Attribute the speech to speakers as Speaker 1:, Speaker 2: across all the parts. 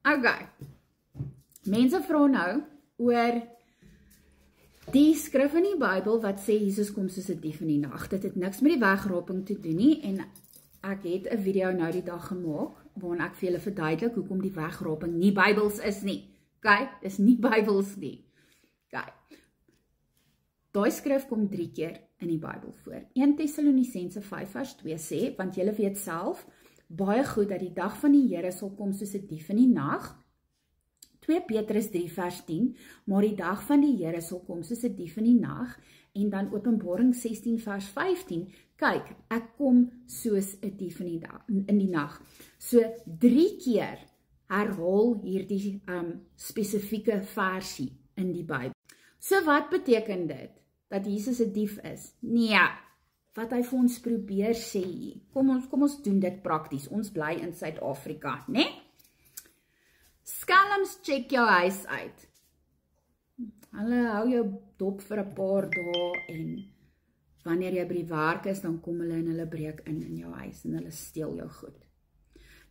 Speaker 1: Okay. Mense vra nou oor die skrif in die Bybel wat sê Jesus kom soos 'n dief in die nag. Dit het niks met die wegraping te doen nie en ek het 'n video nou die dag gemaak waarin ek vir julle verduidelik hoekom die wegraping nie Bybels is nie. Okay, dis nie Bybels nie. Okay. Daai skrif kom 3 keer in die Bybel voor. 1 Tessalonisense 5 vers 2 sê, want julle weet self baie goed dat die dag van die Here sal kom soos 'n dief in die nag. 2 Petrus 3 vers 10, maar die dag van die Here sal kom soos 'n dief in die nag. En dan Openbaring 16 vers 15, kyk, ek kom soos 'n dief in die nag. So 3 keer herhaal hierdie spesifieke versie in die Bybel. So wat beteken dit? Dat Jesus 'n dief is? Nee, wat hy vir ons probeer sê hier. Kom ons doen dit prakties. Ons bly in Suid-Afrika, né? Skelms check jou huis uit. Hulle hou jou dop vir 'n paar dae en wanneer jy by die werk is, dan kom hulle en hulle breek in jou huis en hulle steel jou goed.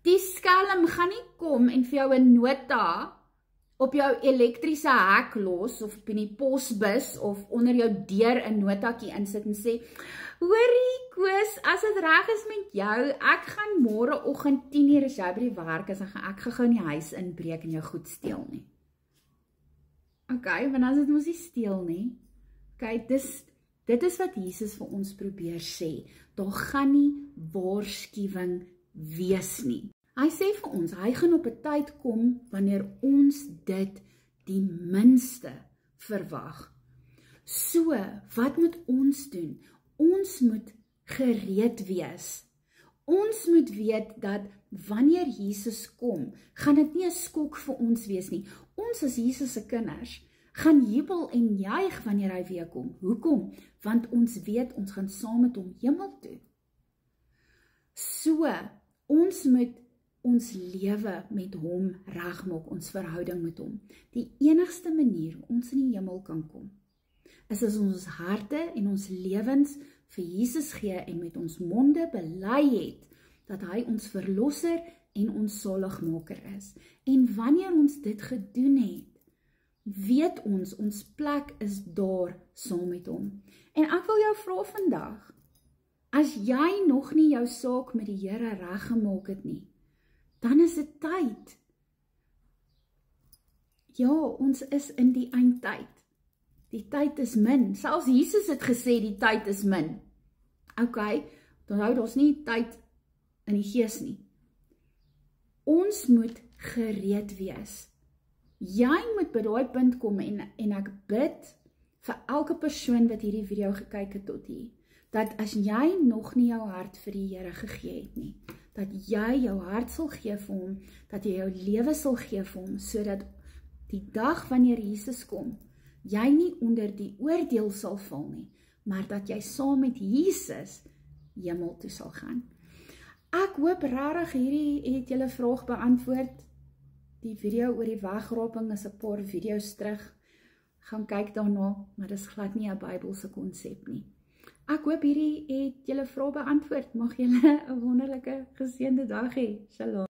Speaker 1: Die skelm gaan nie kom en vir jou 'n nota op jou elektriese hek los of in die posbus of onder jou deur 'n notaatjie insit en sê, hoorie Koos, as dit reg is met jou, ek gaan môreoggend 10:00 as jy by die werk is, dan gaan ek gou in die huis inbreek en jou goed steel nie. Okay, want as dit mos nie steel nie. Okay, dit is wat Jesus vir ons probeer sê. Daar gaan nie waarskuwing wees nie. Hy sê vir ons, hy gaan op 'n tyd kom wanneer ons dit die minste verwag. So, wat moet ons doen? Ons moet gereed wees. Ons moet weet dat wanneer Jesus kom, gaan dit nie 'n skok vir ons wees nie. Ons as Jesus se kinders gaan jubel en juig wanneer hy weer kom. Hoekom? Want ons weet ons gaan saam met hom hemel toe. So, ons moet ons lewe met hom regmaak, ons verhouding met hom. Die enigste manier ons in die hemel kan kom, is as ons harte en ons lewens vir Jesus gee en met ons monde bely het, dat hy ons verlosser en ons saligmaker is. En wanneer ons dit gedoen het, weet ons plek is daar saam met hom. En ek wil jou vra vandag, as jy nog nie jou saak met die Here reggemaak het nie, dan is dit tyd. Ja, ons is in die eindtyd. Die tyd is min. Selfs Jesus het gesê die tyd is min. Okay, dan hou ons nie tyd in die gees nie. Ons moet gereed wees. Jy moet by daai punt kom en ek bid vir elke persoon wat hierdie video gekyk het tot hier, dat as jy nog nie jou hart vir die Here gegee het nie, dat jy jou hart sal gee vir hom, dat jy jou lewe sal gee vir hom, sodat die dag wanneer Jesus kom, jy nie onder die oordeel sal val nie, maar dat jy saam met Jesus hemel toe sal gaan. Ek hoop regtig hierdie het julle vraag beantwoord. Die video oor die wegraping is 'n paar video's terug. Gaan kyk daarna, maar dis glad nie 'n Bybelse konsep nie. Ek hoop hierdie het julle vrae beantwoord. Mag julle 'n wonderlike geseënde dag hê. Shalom.